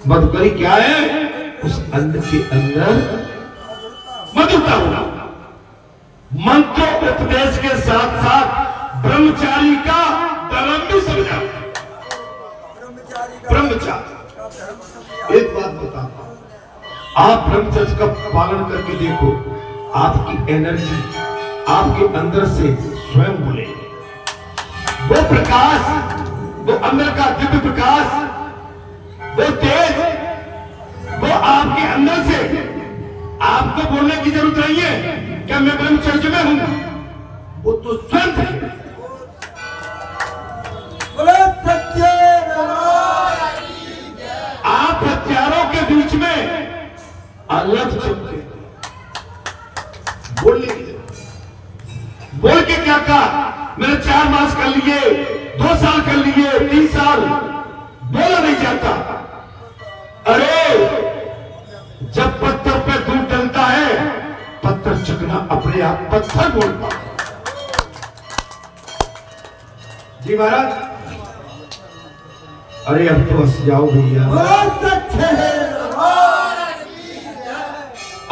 मधुकरी क्या है? उस अन्न के अंदर मधुरता होना। मंत्र उपदेश के साथ साथ ब्रह्मचारी का धर्म भी समझा। ब्रह्मचारी एक बात बताता हूं, आप ब्रह्मचर्य का पालन करके देखो, आपकी एनर्जी आपके अंदर से स्वयं बोले। वो प्रकाश, वो अंदर का दिव्य प्रकाश, वो तेज, वो आपके अंदर से, आपको बोलने की जरूरत नहीं है क्या मैं ब्रह्मचर्य में हूं, वो तो स्वयं है। आप हत्यारों के बीच में अलग चलते, बोलने की जरूरत। बोल के क्या कहा? मैंने 4 मास कर लिए, 2 साल कर लिए, 3 साल, बोला नहीं जाता। अरे जब पत्थर पे दूध डलता है, पत्थर चकना अपने आप पत्थर बोलता। जी महाराज, अरे अब तो हंस जाओ भैया।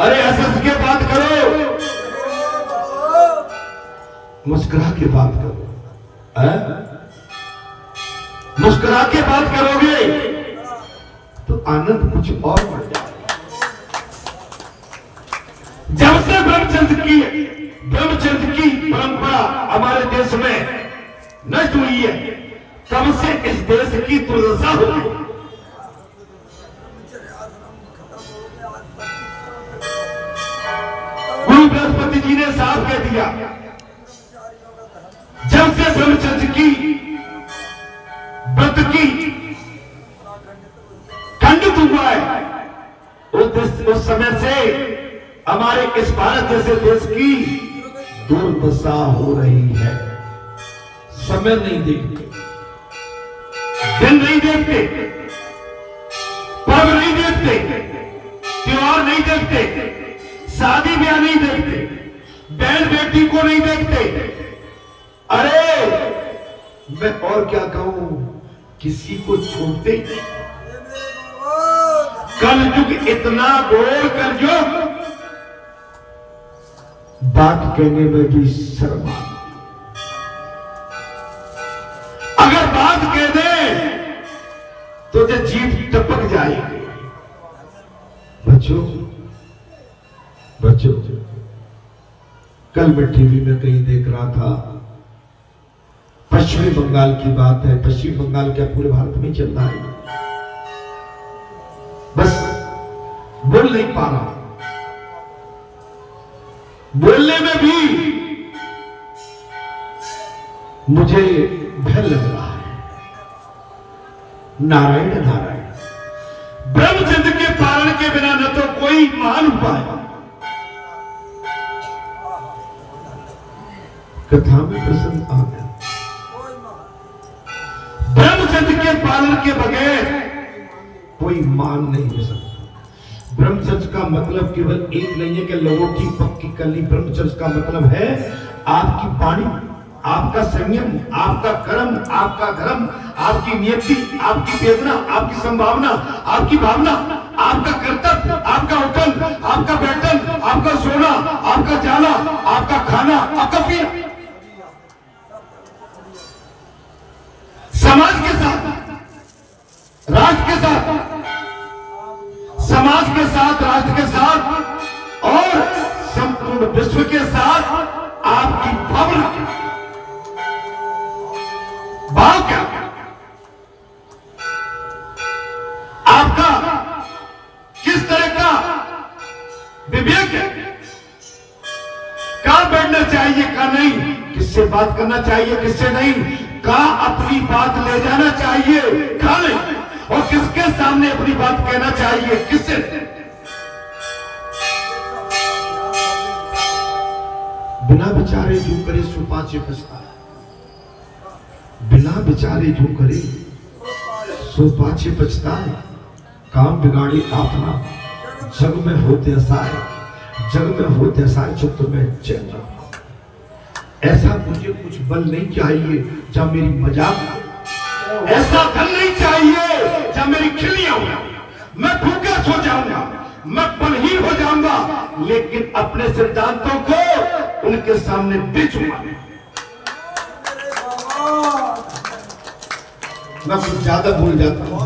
अरे हंस के बात करो, मुस्कुरा के बात करो। मुस्कुरा के बात करोगे तो आनंद कुछ और बढ़ जाए। जब से ब्रह्मचर्य की परंपरा हमारे देश में नष्ट हुई है, तब से इस देश की दुर्दशा हो गई। गुरु बृहस्पति जी ने साफ कह दिया, जब से ब्रह्मचर्य की व्रत की खंडित हुआ है, उस समय से हमारे इस भारत जैसे देश की दुर्दशा हो रही है। समय नहीं देखते, दिन नहीं देखते, पर्व नहीं देखते, त्योहार नहीं देखते, शादी ब्याह नहीं देखते, बहन बेटी को नहीं देखते। अरे मैं और क्या कहूं, किसी को छोड़ते ही नहीं। कलयुग इतना घोर कलयुग, बात कहने में भी शर्म आती। अगर बात कह दे तो जो जीभ टपक जाएगी। बच्चों बच्चों, कल मैं टीवी में कहीं देख रहा था, पश्चिमी बंगाल की बात है। पश्चिम बंगाल क्या पूरे भारत में चल रहा है, बस बोल नहीं पा रहा। बोलने में भी मुझे भय लग रहा है। नारायण नारायण, ब्रह्मचर्य के पालन के बिना न तो कोई महान उपाय। कथा में प्रसन्न आ गया। ब्रह्मचर्य के पालन के बगैर कोई मान नहीं हो सकता। ब्रह्मचर्य का मतलब केवल एक नहीं है कि लोगों की पक्की कली। ब्रह्मचर्य का मतलब है आपकी वाणी, आपका संयम, आपका कर्म, आपका धर्म, आपकी नियति, आपकी वेदना, आपकी संभावना, आपकी भावना, आपका कर्तव्य, आपका उठन, आपका बैठन, आपका सोना, आपका जाना, आपका खाना, आपका पीना। समाज के साथ, राष्ट्र के साथ, समाज के साथ, राष्ट्र के साथ और संपूर्ण विश्व के साथ आपकी भावना क्या, भाव क्या, आपका किस तरह का विवेक है, कहां बैठना चाहिए, कहां नहीं, किससे बात करना चाहिए, किससे नहीं, कहां अपनी बात ले जाना चाहिए, कहां नहीं, और किसके सामने अपनी बात कहना चाहिए, किससे। बिना विचारे जो करे सो पाछे पछताए। बिना विचारे जो करे सो पाछे पछताए। काम बिगाड़ी आपना, जग में होते असाए, जग में होते असाए, चित्त में चैन रखो। ऐसा मुझे कुछ बल नहीं चाहिए जब मेरी मजाक ऐसा धन नहीं चाहिए जब मेरी खिल्लियां हो, मैं भूखा सो जाऊंगा, मैं बलहीन हो जाऊंगा, लेकिन अपने सिद्धांतों को उनके सामने बेचूंगा। मैं कुछ ज्यादा भूल जाता हूं।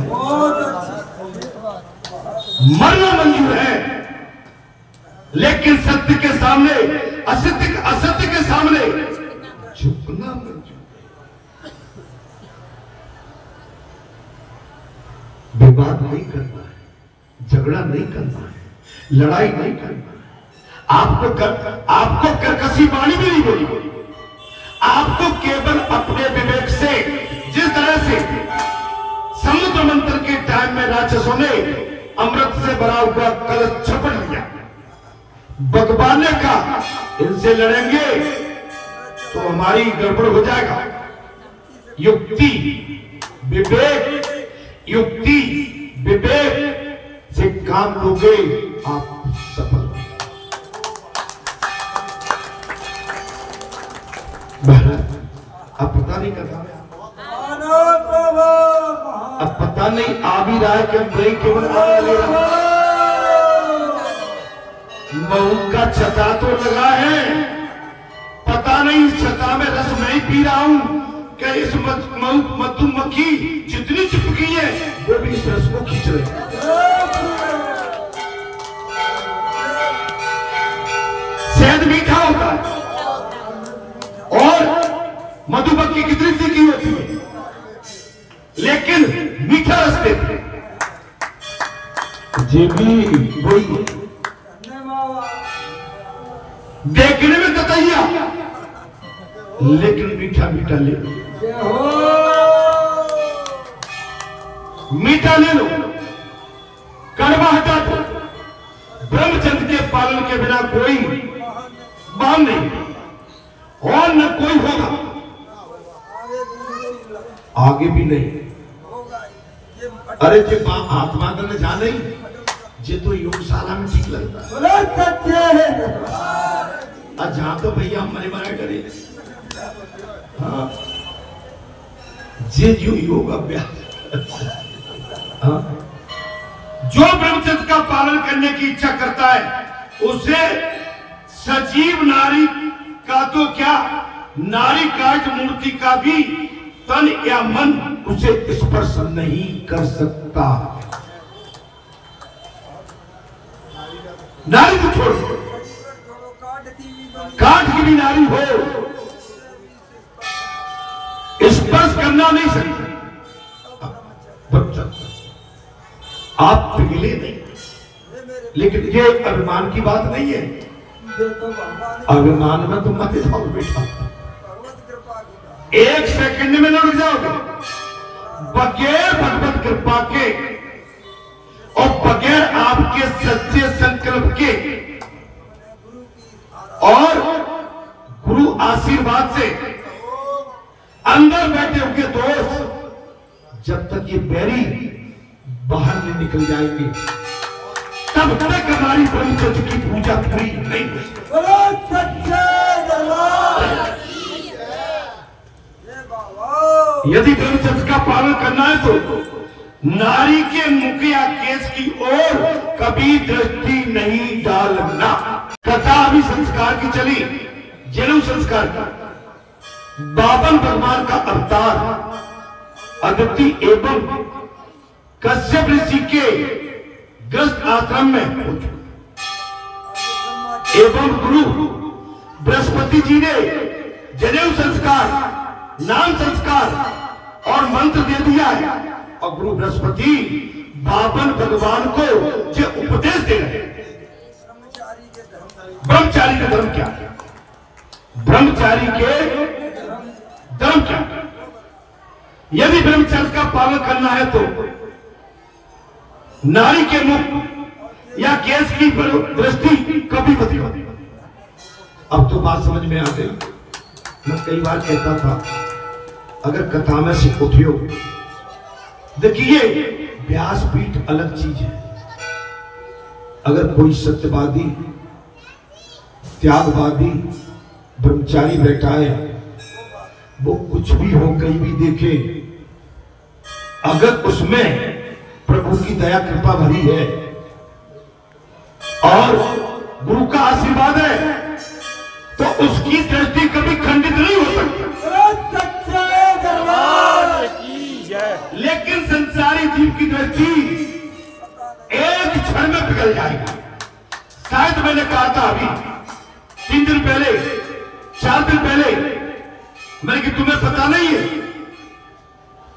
मरना मंजूर है, लेकिन सत्य के सामने, असत्य के सामने झुकना मंजूर। विवाद नहीं करना है, झगड़ा नहीं करना है, लड़ाई नहीं करना है। आपको कर्कशी वाणी भी नहीं बोली। आपको केवल अपने विवेक से, जिस तरह से समुद्र मंथन के टाइम में राक्षसों ने अमृत से भरा हुआ कलश छपड़ लिया, बगबाने का इनसे लड़ेंगे तो हमारी गड़बड़ हो जाएगा। युक्ति विवेक से काम लोगे, आप सफल हो। अब पता नहीं करता, अब पता नहीं आ भी रहा है कि ब्रेक केवल मऊ का छता तो लगा है, पता नहीं छता में रस नहीं पी रहा हूं क्या इस मधुमक्खी जितनी चिपकी है वो भी इस रस को खींच रही है। शहद मीठा होता है और मधुमक्खी कितनी तीखी होती है, लेकिन मीठा रस देते जी भी वही देखने में ततैया, लेकिन मीठा मीठा ले लो, मीठा ले लो, कड़वा हटा दो। ब्रह्मचर्य के पालन के बिना कोई बांध नहीं और न कोई होगा, आगे भी नहीं। अरे जो आत्मा करने जाने जे तो योगशाला में ठीक लगता है, जहां तो भैया मरे मरा करे। हाँ, जे जो योग अभ्यास, हाँ, जो ब्रह्मचर्य का पालन करने की इच्छा करता है उसे सजीव नारी का तो क्या, नारी काट मूर्ति का भी तन या मन उसे स्पर्श नहीं कर सकता। नारी को छोड़, काठ की भी नारी हो स्पर्श करना नहीं सकती। आप पिघले नहीं, लेकिन ये अभिमान की बात नहीं है। अभिमान में तुम मत जाओ बेटा, एक सेकंड में न रुक जाओगे। बगैर भगवत कृपा के और बगैर आपके सच्चे संकल्प के और गुरु आशीर्वाद से अंदर बैठे हुए दोस्त जब तक ये बैरी बाहर नहीं निकल जाएंगे तब तक हमारी ब्रह्मचर्य की पूजा पूरी नहीं हो सकती। यदि ब्रह्मचर्य का पालन करना है तो नारी के मुख या केस की ओर कभी दृष्टि नहीं डालना। कथा अभी संस्कार की चली, जनेऊ संस्कार का। बावन भगवान का अवतार अदिति एवं कश्यप ऋषि के ग्रस्त आश्रम में एवं गुरु बृहस्पति जी ने जनेऊ संस्कार, नाम संस्कार और मंत्र दे दिया है। और गुरु बृहस्पति बावन भगवान को जो उपदेश दे रहे हैं। ब्रह्मचारी का धर्म क्या है? ब्रह्मचारी के धर्म क्या है? यदि ब्रह्मचर्य का पालन करना है तो नारी के मुख या केस की दृष्टि कभी मत करो। अब तो बात समझ में आ गई। मैं कई बार कहता था अगर कथा में से उठियो, देखिए व्यासपीठ अलग चीज है। अगर कोई सत्यवादी, त्यागवादी, ब्रह्मचारी बैठा है, वो कुछ भी हो कहीं भी देखे अगर उसमें प्रभु की दया कृपा भरी है और गुरु का आशीर्वाद है तो उसकी दृष्टि कभी खंडित नहीं हो सकती। लेकिन संसारी जीव की दृष्टि एक क्षण में पिघल जाएगी। शायद मैंने कहा था अभी 3 दिन पहले 4 दिन पहले मैंने कि तुम्हें पता नहीं है,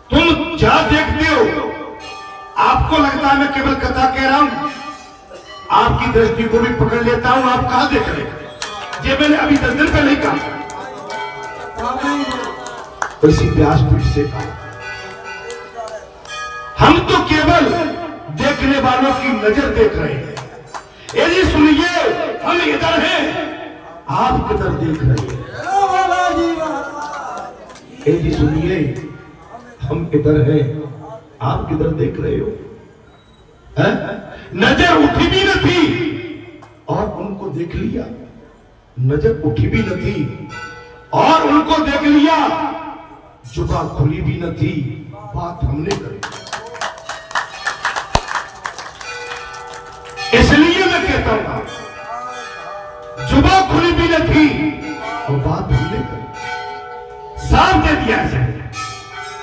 तुम जहां देखते हो आपको लगता है मैं केवल कथा कह रहा हूं, आपकी दृष्टि को भी पकड़ लेता हूं। आप कहां देख रहे हैं ये मैंने अभी 10 दिन पहले ही कहा, इसी व्यासपीठ से कहा। हम तो केवल देखने वालों की नजर देख रहे हैं। यदि सुनिए हम इधर हैं, आप किधर देख रहे हैं? यदि सुनिए हम इधर हैं, आप किधर देख रहे हो? है? नजर उठी भी न थी और उनको देख लिया, नजर उठी भी न थी और उनको देख लिया, जुबान खुली भी न थी, बात हमने करी। इसलिए मैं कहता हूं जुबान खुली भी न थी और बात हमने करी। साफ दे दिया है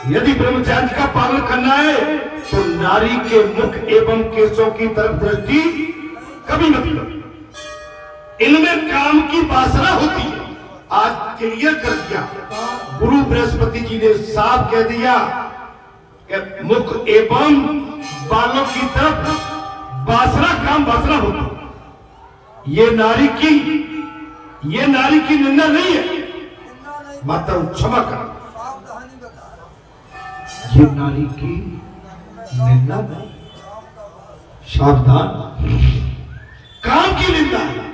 यदि ब्रह्मचर्य का पालन करना है तो नारी के मुख एवं केशों की तरफ दृष्टि कभी मत करो। इनमें काम की वासना होती है। आज क्लियर कर दिया गुरु बृहस्पति जी ने, साफ कह दिया कि मुख एवं बालों की तरफ वासना काम वासना होती। ये नारी की निंदा नहीं है, माता क्षमा कर, ये नारी की निंदा नहीं, सावधान, काम की निंदा है।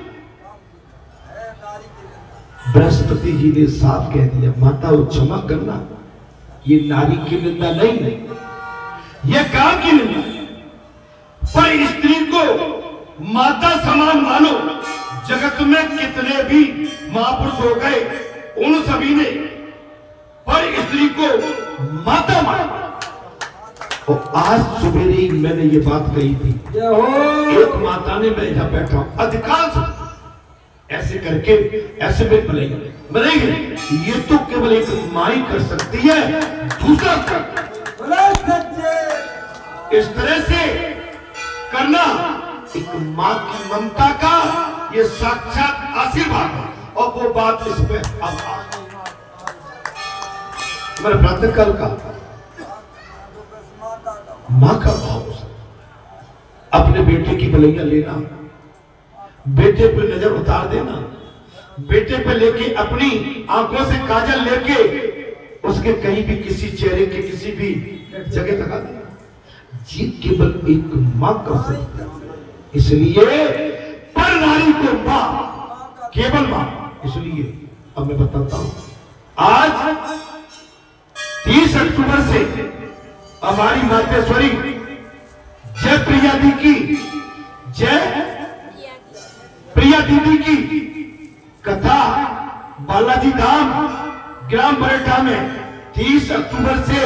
बृहस्पति जी ने साफ कह दिया माता क्षमा करना, ये नारी की निंदा नहीं, ये काम की निंदा है। पर स्त्री को माता समान मानो। जगत में कितने भी महापुरुष हो गए उन सभी ने पर स्त्री को माता माना। और आज सवेरे ही मैंने ये बात कही थी, एक माता ने, मैं यहां बैठा हूं, अधिकांश ऐसे करके ऐसे में बनेंगे, ये तो केवल एक माँ ही कर सकती है, दूसरा इस तरह से करना एक मां की ममता का ये साक्षात आशीर्वाद है। और वो बात इसमें अब मेरे प्रातःकाल का मां का भाव, अपने बेटे की भलैया लेना, बेटे पे नजर उतार देना, बेटे पे लेके अपनी आंखों से काजल लेके उसके कहीं भी किसी चेहरे के किसी भी जगह लगा देना, ये केवल एक मां कर सकती है। इसलिए पर नारी को मां, केवल मां। इसलिए अब मैं बताता हूं, आज 30 अक्टूबर से हमारी मातेश्वरी जय प्रिया दी की, जय प्रिया दीदी की कथा बालाजी धाम ग्राम बरेटा में 30 अक्टूबर से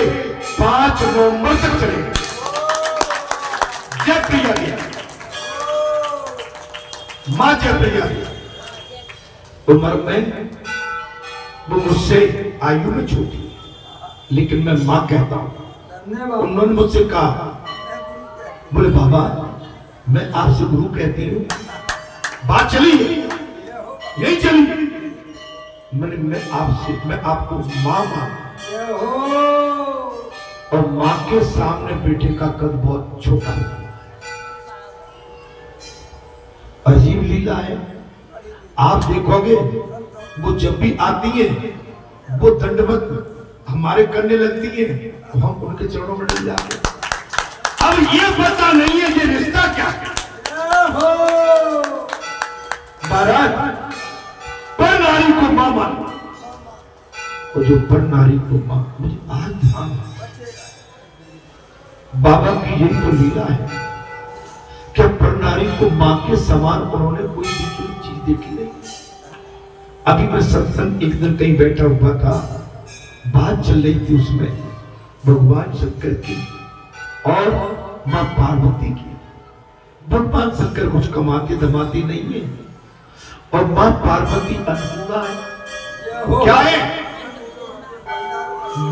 5 नवंबर तक चलेगी। जय प्रिया दिया, मां जय प्रिया दिया। उम्र में वो मुझसे आयु में छोटी, लेकिन मैं मां कहता हूं। उन्होंने मुझसे कहा, बोले बाबा मैं आपसे गुरु कहती हूं, बात चली यही चली। मैं आपको मां मानता और मां के सामने बेटे का कद बहुत छोटा है। अजीब लीला है, आप देखोगे वो जब भी आती है वो दंडवत हमारे करने लगती है, तो हम उनके चरणों में डल जाते हैं। अब ये पता नहीं है ये रिश्ता क्या है। महाराज पर नारी को मां मानो, और जो पर नारी को मां, मुझे आज ध्यान है बाबा की यही तो लीला है कि पर नारी को मां के समान उन्होंने कोई दूसरी चीज देखी नहीं। अभी मैं सत्संग एक दिन कहीं बैठा हुआ था, बात चल रही थी उसमें भगवान शंकर की और मां पार्वती की। भगवान शंकर कुछ कमाते धमाते नहीं है और मां पार्वती अन्नपूर्णा है। क्या है?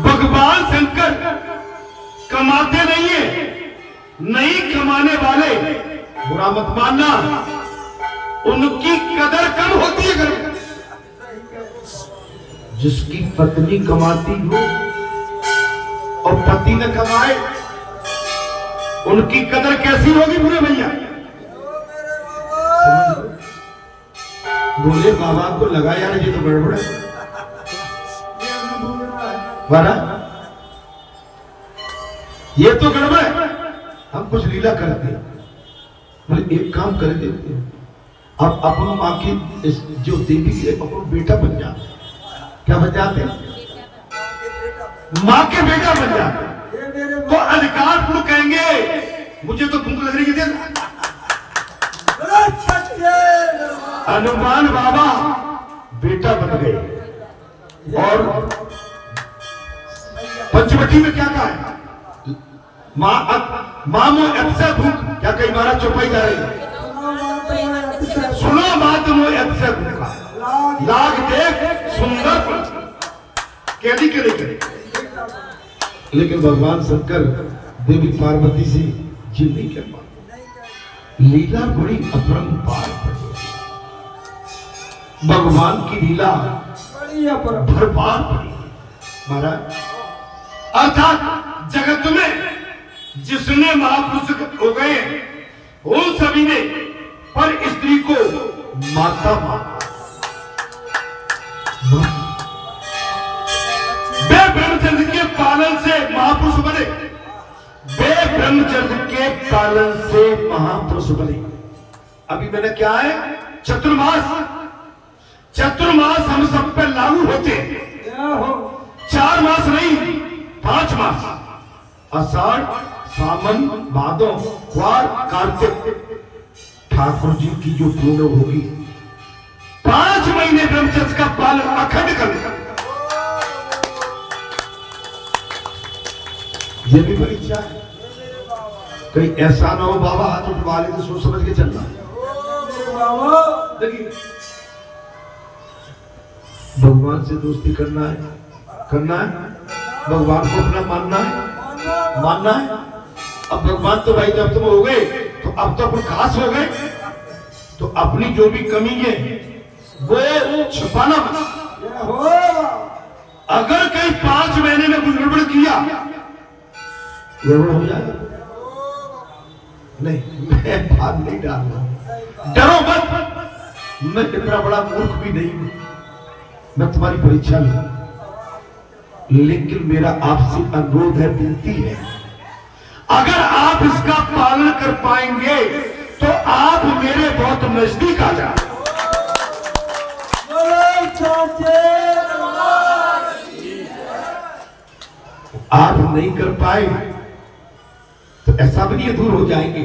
भगवान शंकर कमाते नहीं है, नहीं कमाने वाले बुरा मत मानना, उनकी कदर कम होती है घर में। जिसकी पत्नी कमाती हो और पति न कमाए, उनकी कदर कैसी होगी बुरे भैया? बोले बाबा को लगा यार ये तो गड़बड़ है वाला, ये तो गड़बड़ है, हम कुछ लीला करते हैं। बोले एक काम कर देते हैं, अब अपन माँ की जो देवी है अपन बेटा बन जाते। क्या बन जाते हैं? माँ के बेटा बन जाते। तो अधिकार पूर्ण कहेंगे मुझे तो भूख लग रही है, हनुमान बाबा बेटा बन गए। और पंचवटी में क्या कहा है? माँ मो ऐसा भूख, क्या कई महाराज चौपाई जा रही है? सुनो बात मो ऐसा भूखा लाग देख सुंदर कैदी करे। लेकिन भगवान शंकर देवी पार्वती से जिद नहीं कर पाते। लीला बड़ी अपरंपार पड़ी, भगवान की लीला भरपार पड़ी महाराज। अर्थात जगत में जिसने महापुरुष हो गए उन सभी ने पर स्त्री को माता माना। वे ब्रह्मचर्य के पालन से महापुरुष बने, वे ब्रह्मचर्य के पालन से महापुरुष बने। अभी मैंने क्या है? चतुर्मास, चतुर्मास हम सब पे लागू होते हैं। 4 मास नहीं, 5 मास, आषाढ़, सावन, भादो, ग्वार, कार्तिक। ठाकुर जी की जो पूर्ण होगी 5 महीने ब्रह्मचर्य का पालन अखंड करना। ये भी परीक्षा है, कहीं ऐसा ना हो बाबा हाथ उठवा ले तो सोच समझ के चलना। देखिए भगवान से दोस्ती करना है, करना है, भगवान को अपना मानना है, मानना है। अब भगवान तो भाई जब तुम हो गए तो अब तो अपन खास हो गए, तो अपनी जो भी कमी है वो छुपाना मत। अगर कहीं 5 महीने में कुछ गड़बड़ किया, गड़बड़ हो जाए नहीं, मैं बात नहीं डाल रहा, डरो मत। मैं इतना बड़ा मूर्ख भी नहीं हूं, मैं तुम्हारी परीक्षा लूं, लेकिन मेरा आपसे अनुरोध है, विनती है, अगर आप इसका पालन कर पाएंगे तो आप मेरे बहुत नजदीक आ जाए। आप नहीं कर पाए तो ऐसा भी नहीं दूर हो जाएंगे।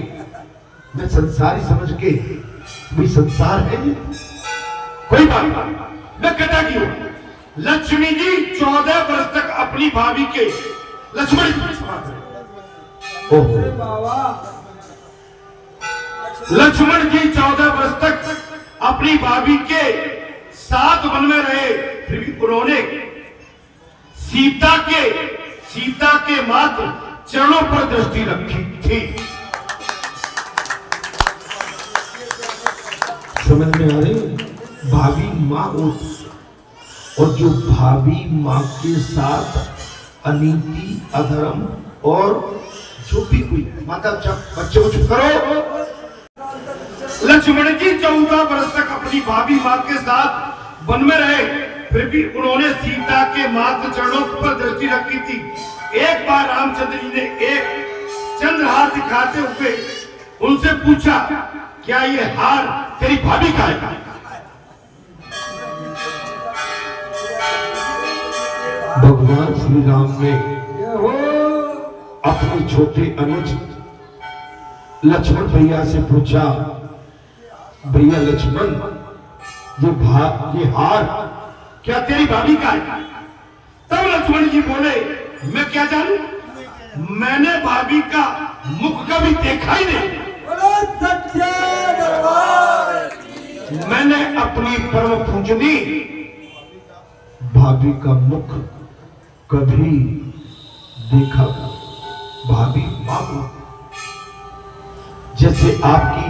मैं संसारी समझ के, भाई संसार है ये, कोई बात नहीं, मैं कहता क्यों? लक्ष्मी जी 14 वर्ष तक अपनी भाभी के लक्ष्मण लक्ष्मण जी 14 वर्ष तक अपनी भाभी के साथ वन में रहे, फिर भी उन्होंने सीता के मात्र चरणों पर दृष्टि रखी थी। समझ में आ रही? भाभी माँ और जो भाभी माँ के साथ अनीति, अधर्म और जो भी कोई माता, बच्चे को चुप करो। लक्ष्मण जी 14 वर्ष तक अपनी भाभी माँ के साथ वन में रहे, फिर भी उन्होंने सीता के मात्र चरणों पर दृष्टि रखी थी। एक बार रामचंद्र जी ने एक चंद्रहार दिखाते हुए उनसे पूछा, क्या ये हार तेरी भाभी का है? भगवान श्री राम ने अपने छोटे अनुज लक्ष्मण भैया से पूछा, भैया लक्ष्मण, ये हार क्या तेरी भाभी का है? तब लक्ष्मण जी बोले, मैं क्या जानूं, मैंने भाभी का मुख कभी देखा ही नहीं। सच्चे दरबार मैंने अपनी परम पूजनी भाभी का मुख कभी देखा। भाभी मां, जैसे आपकी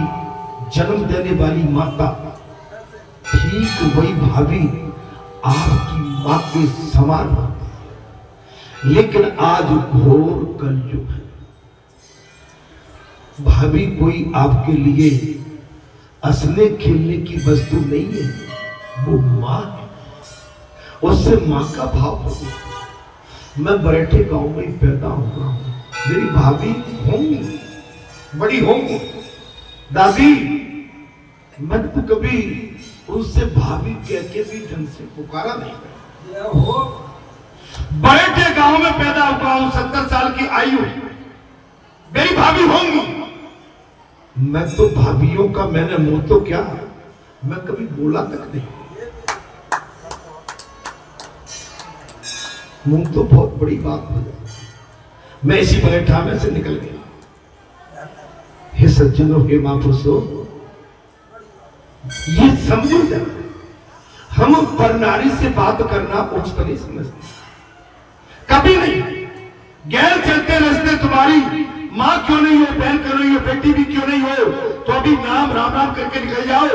जन्म देने वाली माता, ठीक वही भाभी आपकी मां के समान। लेकिन आज घोर कलयुग है। भाभी कोई आपके लिए हंसने खेलने की वस्तु नहीं है, वो मां है। उससे मां का भाव हो। मैं बरेठे गांव में ही पैदा हुआ हूं। मेरी भाभी होंगी, बड़ी होंगी। दादी, मैं तो कभी उससे भाभी कह के भी ढंग से पुकारा नहीं। बरेठे गांव में पैदा हुआ हूं, 70 साल की आयु, मेरी भाभी होंगी। मैं तो भाभीियों का मैंने मुंह तो क्या, मैं कभी बोला तक नहीं। मुंह तो बहुत बड़ी बात हो जाती। मैं इसी बरेठा में से निकल गया। हे सज्जनों, हे महापुरुषों, ये समझो जरा, हम परनारी से बात करना उचित नहीं समझते, कभी नहीं। गैर चलते रास्ते तुम्हारी मां क्यों नहीं हो, बहन क्यों नहीं हो, बेटी भी क्यों नहीं हो, तो अभी नाम राम राम करके निकल जाओ।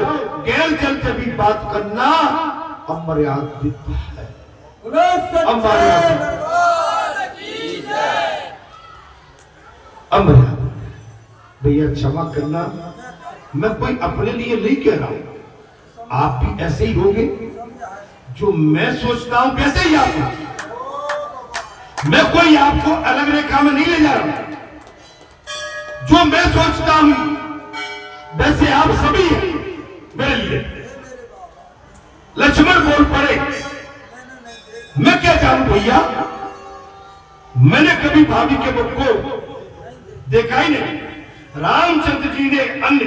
गैर चलते भी बात करना अमर्यादित है। अमर्यादित। भैया क्षमा करना, मैं कोई अपने लिए नहीं कह रहा हूं। आप भी ऐसे ही होंगे, जो मैं सोचता हूं वैसे ही आप हो। मैं कोई आपको अलग रेखा में नहीं ले जा रहा। जो मैं सोचता हूं वैसे आप सभी हैं मेरे लिए। लक्ष्मण बोल पड़े, मैं क्या जानूं भैया, मैंने कभी भाभी के मुख को देखा ही नहीं। रामचंद्र जी ने अन्य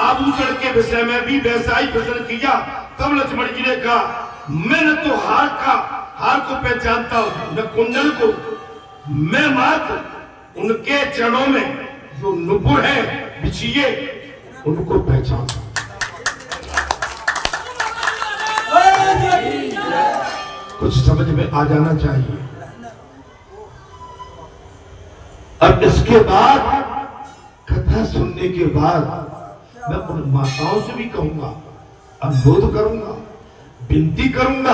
आभूषण के विषय में भी वैसा ही प्रश्न किया। तब लक्ष्मण जी ने कहा, मैं न तो हार को पहचानता हूं, न कुंडल को। मैं मात्र उनके चरणों में जो नुपुर है बिछिए, उनको पहचानता हूं। कुछ समझ में आ जाना चाहिए। अब इसके बाद, कथा सुनने के बाद, मैं उन माताओं से भी कहूंगा, अनुरोध करूंगा, विनती करूंगा,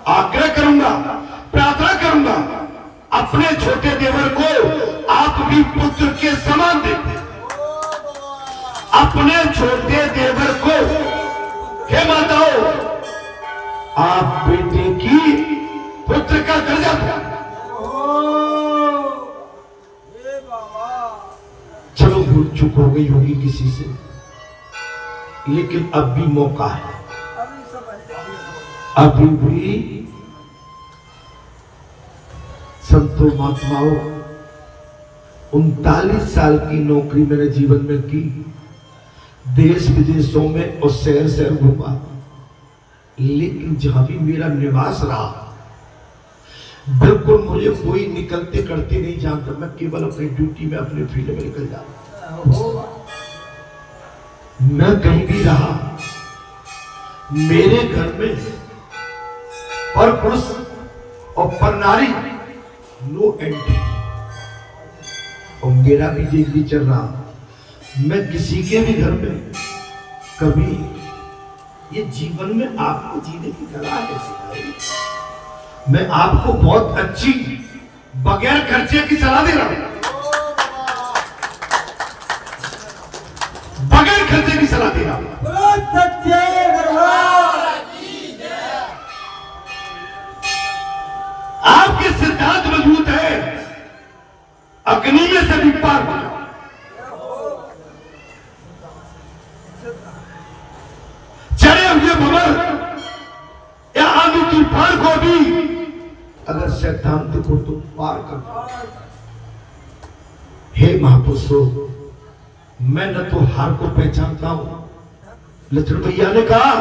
आग्रह करूंगा, प्रार्थना करूंगा, अपने छोटे देवर को आप भी पुत्र के समान देते। अपने छोटे देवर को, हे माताओं, आप बेटे की पुत्र का दर्जा दो। चलो भूल चुक हो गई होगी किसी से, लेकिन अब भी मौका है। अभी भी संतों महात्माओं, 39 साल की नौकरी मैंने जीवन में की। देश विदेशों में और शहर शहर घूमा, लेकिन जहां भी मेरा निवास रहा, बिल्कुल मुझे कोई निकलते करते नहीं जानता। मैं केवल अपनी ड्यूटी में, अपने फील्ड में निकल जाता। मैं कहीं भी रहा, मेरे घर में पर पुरुष और पर नारी नो एंट्री। और मेरा भी जिंदगी चल रहा, मैं किसी के भी घर में कभी, ये जीवन में आपको जीने की कला है सिखाई। मैं आपको बहुत अच्छी बगैर खर्चे की सलाह दे रहा हूं, बगैर खर्चे की सलाह दे रहा हूं। आपके सिद्धांत मजबूत है, अग्नि में से भी पार हो जाओ। चढ़े हुए भंवर या आंधी तूफान को भी अगर सैद्धांतिक हो तो पार कर। हे महापुरुषों, मैं न तो हार को पहचानता हूं। लक्ष्मण भैया ने कहा,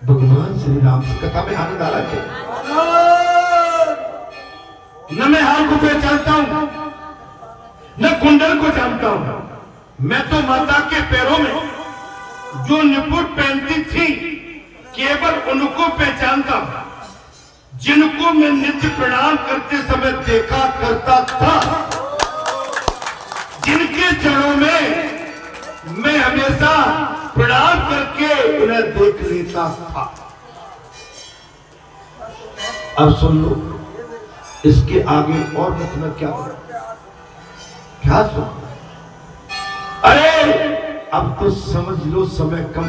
भगवान श्री राम की कथा में आनंद आ रहा है। न मैं हार को पहचानता हूं, न कुंडल को जानता हूं। मैं तो माता के पैरों में जो निपुट पहनती थी केवल उनको पहचानता हूं जिनको मैं नित्य प्रणाम करते समय देखा करता था, जिनके चरणों में मैं हमेशा प्रणाम करके उन्हें देख लेता था। अब सुन लो, इसके आगे और मतलब क्या सुन। अरे अब तो समझ लो समय कम।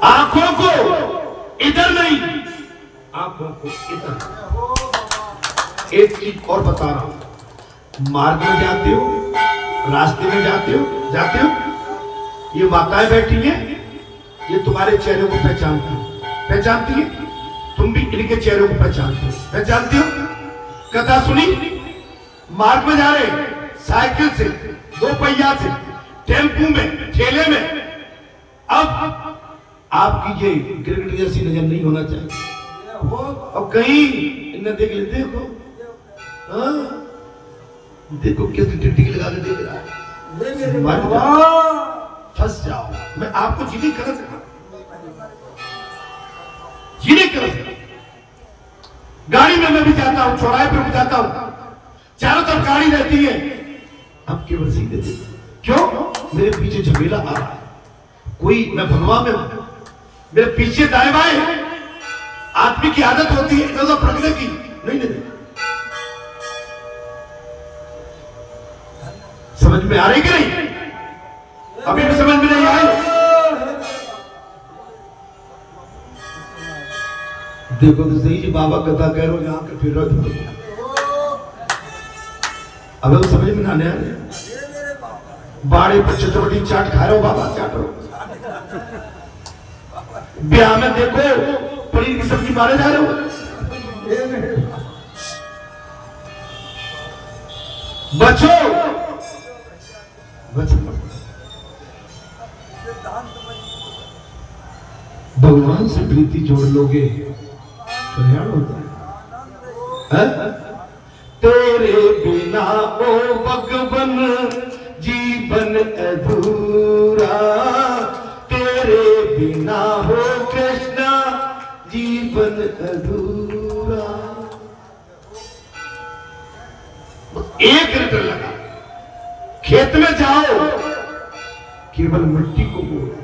आंखों को इधर नहीं, आंखों को इधर। एक चीज और बता रहा हूं, मार्ग में जाते हो, रास्ते में जाते हो, ये माताएं बैठी हैं, ये तुम्हारे चेहरे को पहचानती है, तुम भी इनके चेहरे को पहचानती हो। कथा सुनी, मार्ग में जा रहे, साइकिल से, दो पहिया से, टेम्पू में, ठेले में। अब आपकी ये गिरगिट जैसी नजर नहीं होना चाहिए। अब कहीं इन्हें देख ले, देखो किस टिकटिक लगा के देख रहा है, फंस जाओ। मैं आपको जीने कर सका, गाड़ी में मैं भी जाता हूं, चौराहे पर भी जाता हूं, चारों तरफ गाड़ी रहती है। अब केवल सीधे क्यों? मेरे पीछे झमेला आ रहा है, कोई, मैं भगवा में हूं, मेरे पीछे दाएं बाएं। आदमी की आदत होती है इधर फटकने की, नहीं। समझ में आ रही कि नहीं? अभी भी समझ में नहीं आई? देखो तो सही जी, बाबा कथा कह रहे हो, यहां के फिर रहे। अब समझ में ना आने, बाड़े पर चटपटी चाट खा रहे हो, बाबा चाट रहे हो। ब्याह में देखो पनीर की सब्जी मारे जा रहे हो। बचो। भगवान से प्रीति जोड़ लोगे, कल्याण होता है। तेरे बिना ओ भगवन जीवन अधूरा, तेरे बिना हो कृष्णा जीवन अधूरा। एक लीटर लगा, खेत में जाओ, केवल मिट्टी को बोलो,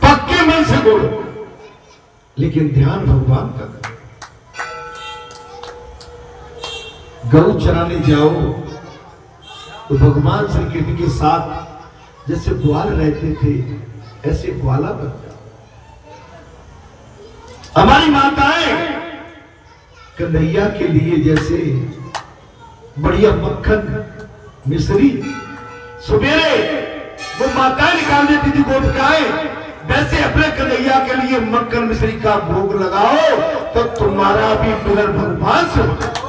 पक्के मन से बोलो, लेकिन ध्यान भगवान का करो। गौ चराने जाओ तो भगवान श्री कृष्ण के साथ जैसे ग्वाल रहते थे, ऐसे ग्वाला बन जाओ। हमारी माताएं कन्हैया के लिए जैसे बढ़िया मक्खन मिश्री सवेरे वो माताएं निकाल देती थी गोपिकाएं, वैसे अपने कन्हैया के लिए मक्खन मिश्री का भोग लगाओ तो तुम्हारा भी मिलन भगवान से होगा।